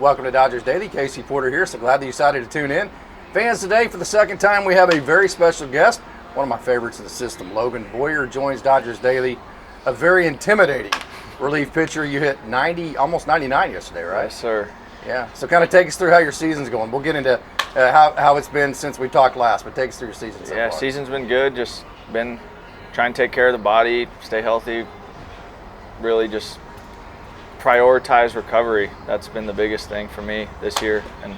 Welcome to Dodgers Daily. Casey Porter here. So glad that you decided to tune in. Fans, today for the second time we have a very special guest. One of my favorites in the system, Logan Boyer, joins Dodgers Daily. A very intimidating relief pitcher. You hit 90, almost 99 yesterday, right? Yes, sir. Yeah. So kind of take us through how your season's going. We'll get into how it's been since we talked last, but take us through your season so far. Season's been good. Just been trying to take care of the body, stay healthy, really just prioritize recovery. That's been the biggest thing for me this year, and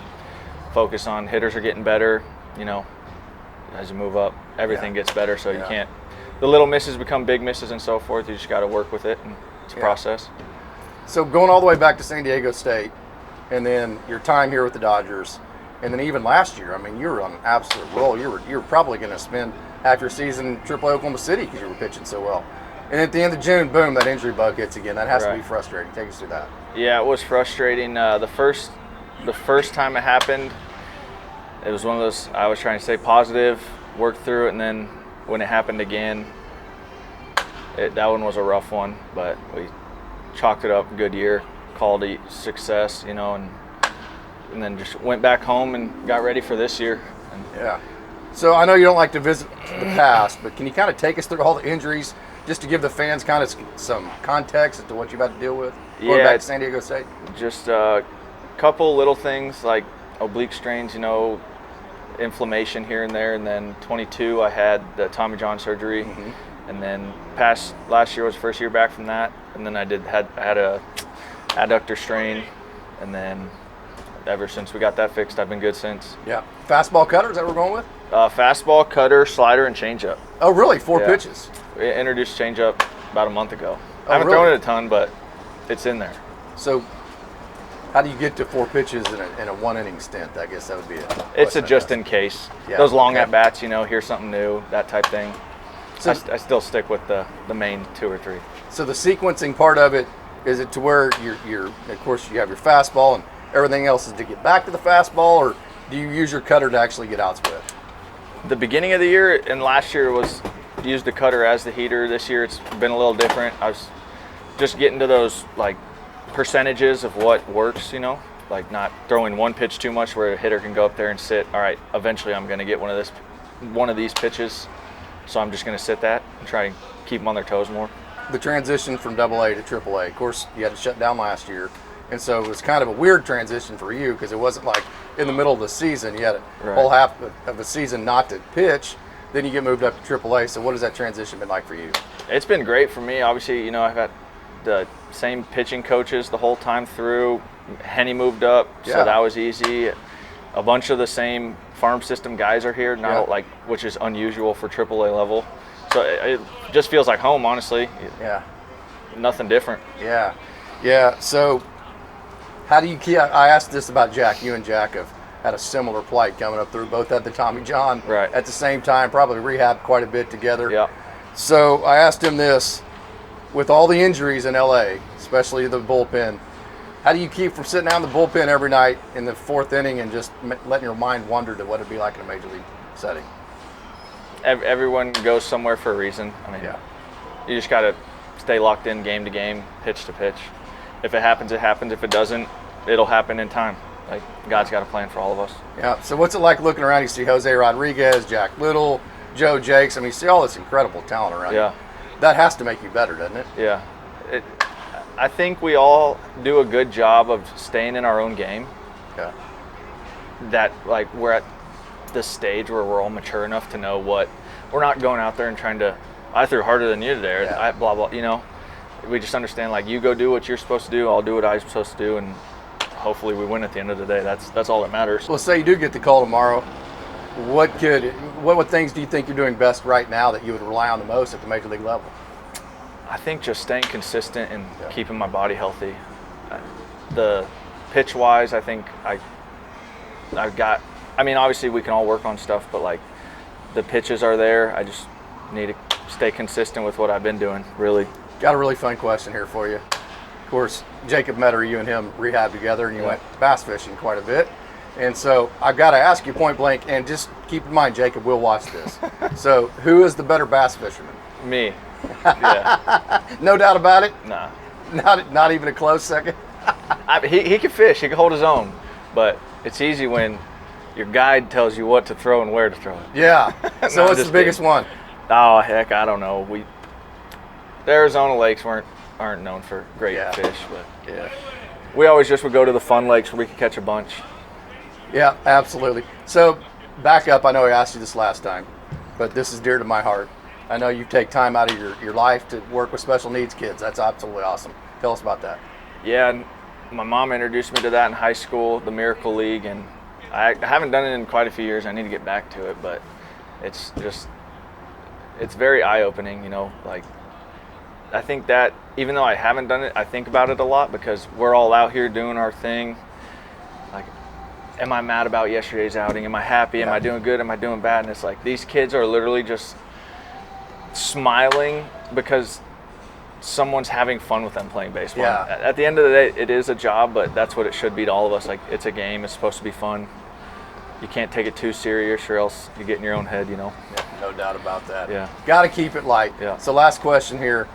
focus on hitters are getting better. You know, as you move up, everything gets better, so you can't, the little misses become big misses and so forth. You just got to work with it, and it's a process. So going all the way back to San Diego State, and then your time here with the Dodgers, and then even last year, I mean, you were on an absolute roll. You were probably going to spend half your season in AAA Oklahoma City because you were pitching so well. And at the end of June, boom, that injury bug hits again. That has to be frustrating. Take us through that. Yeah, it was frustrating. The first time it happened, it was one of those, I was trying to stay positive, work through it, and then when it happened again, that one was a rough one, but we chalked it up, good year, called it success, you know, and then just went back home and got ready for this year. Yeah. So I know you don't like to visit the past, but can you kind of take us through all the injuries just to give the fans kind of some context as to what you've had to deal with going back to San Diego State? Just a couple little things like oblique strains, you know, inflammation here and there, and then 22 I had the Tommy John surgery, and then last year was the first year back from that, and then I had a adductor strain, and then ever since we got that fixed, I've been good since. Yeah. Fastball cutter, is that what we're going with? Fastball, cutter, slider, and changeup. Oh, really? Four pitches? We introduced changeup about a month ago. I haven't thrown it a ton, but it's in there. So how do you get to four pitches in a one-inning stint? I guess that would be it. It's a just in case. Yeah. Those long at-bats, you know, here's something new, that type thing. So I still stick with the main two or three. So the sequencing part of it, is it to where you're of course you have your fastball and everything else is to get back to the fastball, or do you use your cutter to actually get outs with? The beginning of the year and last year was used the cutter as the heater. This year it's been a little different. I was just getting to those like percentages of what works, you know, like not throwing one pitch too much where a hitter can go up there and sit. All right, eventually I'm going to get one of these pitches, so I'm just going to sit that and try and keep them on their toes more. The transition from AA to AAA, of course, you had to shut down last year. And so it was kind of a weird transition for you because it wasn't like in the middle of the season. You had a whole half of the season not to pitch. Then you get moved up to AAA. So what has that transition been like for you? It's been great for me. Obviously, you know, I've had the same pitching coaches the whole time through. Henny moved up, so that was easy. A bunch of the same farm system guys are here, which is unusual for AAA level. So it just feels like home, honestly. Yeah. Nothing different. Yeah. Yeah. So how do you keep? I asked this about Jack. You and Jack have had a similar plight coming up through. Both had the Tommy John at the same time, probably rehabbed quite a bit together. Yeah. So I asked him this, with all the injuries in LA, especially the bullpen, how do you keep from sitting down in the bullpen every night in the fourth inning and just letting your mind wander to what it'd be like in a major league setting? Everyone goes somewhere for a reason. I mean, you just got to stay locked in game to game, pitch to pitch. If it happens, it happens. If it doesn't, it'll happen in time. Like, God's got a plan for all of us. Yeah. So what's it like looking around? You see Jose Rodriguez, Jack Little, Joe Jakes. I mean, you see all this incredible talent around you. That has to make you better, doesn't it? Yeah. I think we all do a good job of staying in our own game. Yeah. That, like, we're at this stage where we're all mature enough to know what we're not going out there and trying to, I threw harder than you today, blah, blah, you know. We just understand, like, you go do what you're supposed to do, I'll do what I'm supposed to do, and hopefully we win at the end of the day. That's all that matters. Well, say you do get the call tomorrow. What things do you think you're doing best right now that you would rely on the most at the major league level? I think just staying consistent and keeping my body healthy. The pitch-wise, I think I've got, I mean, obviously we can all work on stuff, but, like, the pitches are there. I just need to stay consistent with what I've been doing, really. Got a really fun question here for you. Of course, Jacob Metter, you and him rehab together, and you went bass fishing quite a bit. And so I've got to ask you point blank, and just keep in mind, Jacob will watch this. So who is the better bass fisherman? Me. Yeah. No doubt about it? Nah. Not even a close second? He can fish. He can hold his own, but it's easy when your guide tells you what to throw and where to throw it. Yeah. So No, what's the just biggest one? Oh heck, I don't know. The Arizona lakes aren't known for great fish, but Yeah. we always just would go to the fun lakes where we could catch a bunch. Yeah, absolutely. So back up. I know I asked you this last time, but this is dear to my heart. I know you take time out of your life to work with special needs kids. That's absolutely awesome. Tell us about that. Yeah, and my mom introduced me to that in high school, the Miracle League, and I haven't done it in quite a few years. I need to get back to it, but it's very eye-opening, you know. Like, I think that even though I haven't done it, I think about it a lot because we're all out here doing our thing. Like, am I mad about yesterday's outing? Am I happy? Am I doing good? Am I doing bad? And it's like these kids are literally just smiling because someone's having fun with them playing baseball. Yeah. At the end of the day, it is a job, but that's what it should be to all of us. Like, it's a game. It's supposed to be fun. You can't take it too serious or else you get in your own head, you know. Yeah, no doubt about that. Yeah. Got to keep it light. Yeah. So last question here.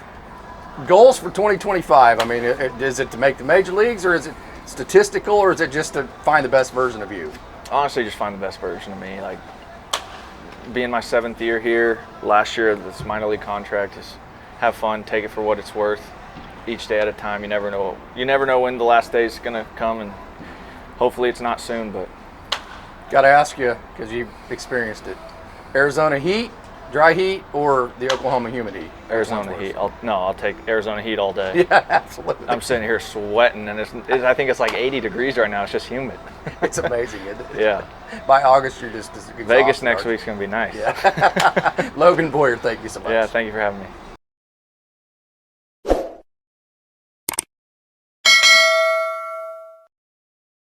Goals for 2025. I mean, is it to make the major leagues, or is it statistical, or is it just to find the best version of you? Honestly, just find the best version of me. Like, being my 7th year here, last year of this minor league contract, is have fun, take it for what it's worth, each day at a time. You never know when the last day is gonna come, and hopefully it's not soon. But Got to ask you, because you've experienced it. Arizona heat, dry heat, or the Oklahoma humid heat? Arizona heat. I'll take Arizona heat all day. Yeah, absolutely. I'm sitting here sweating, and I think it's like 80 degrees right now. It's just humid. It's amazing, isn't it? Yeah. By August, you're just exhausted. Vegas next week's gonna be nice. Yeah. Logan Boyer, thank you so much. Yeah, thank you for having me.